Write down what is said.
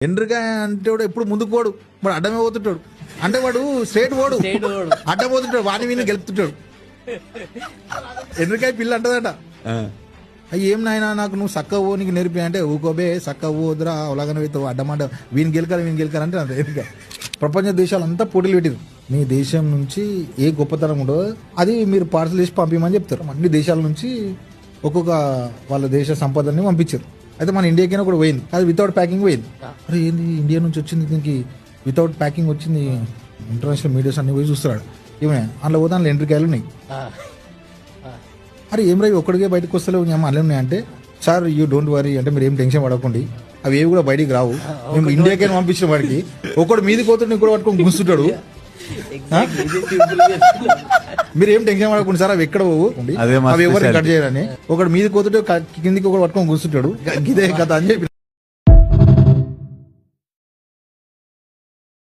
ఎండ్రికాయ అంటే వాడు ఎప్పుడు ముందుకు పోడు, వాడు అడ్డమే పోతుంటాడు. అంటే వాడు స్ట్రేట్ పోడు, అడ్డం పోతుంటాడు, వాని వీని గెలుపుతుంటాడు. ఎండ్రికాయ పిల్ల అంటదట, అయ్యి ఏం నాయనా నాకు నువ్వు సక్క ఓ నీకు నేర్పి అంటే ఊకోబే సక్క ఓదురా ఉలాగన అవుతావు అడ్డమంట వీని గెలకాలంటే అంత ఎండ్రికాయ. ప్రపంచ దేశాలు అంతా పోటీలు పెట్టిరు, మీ దేశం నుంచి ఏ గొప్పతనం ఉండదో అది మీరు పార్సల్ చేసి పంపించమని చెప్తారు. అన్ని దేశాల నుంచి ఒక్కొక్క వాళ్ళ దేశ సంపదని పంపించారు. అయితే మన ఇండియాకైనా కూడా పోయింది, అది వితౌట్ ప్యాకింగ్ పోయింది. అరే ఏంది ఇండియా నుంచి వచ్చింది, దీనికి వితౌట్ ప్యాకింగ్ వచ్చింది. ఇంటర్నేషనల్ మీడియాస్ అన్ని పోయి చూస్తున్నాడు, ఏమే అందులో పోతే అందులో ఎండ్రికాయలు ఉన్నాయి. అరే ఏం రాయి ఒక్కడికే బయటకు వస్తలేవు అందులో ఉన్నాయి అంటే, సార్ యూ డోంట్ వరీ అంటే మీరు ఏం టెన్షన్ పడకండి, అవి ఏవి కూడా బయటికి రావు. మేము ఇండియాకైనా పంపించిన వాడికి ఒకడు మీది పోతుంటే ఇంకోటి పట్టుకొని గుంస్తుంటాడు. మీరు ఏం టెన్షన్ పడకుండా సార్ అవి ఎక్కడ పోవు, అవి ఎవరిని కట్ చేయాలని ఒకటి మీది పోతుంటే కిందికి ఒకటి పట్టుకొని గుంస్తుంటాడు. ఇదే కథ అని చెప్పి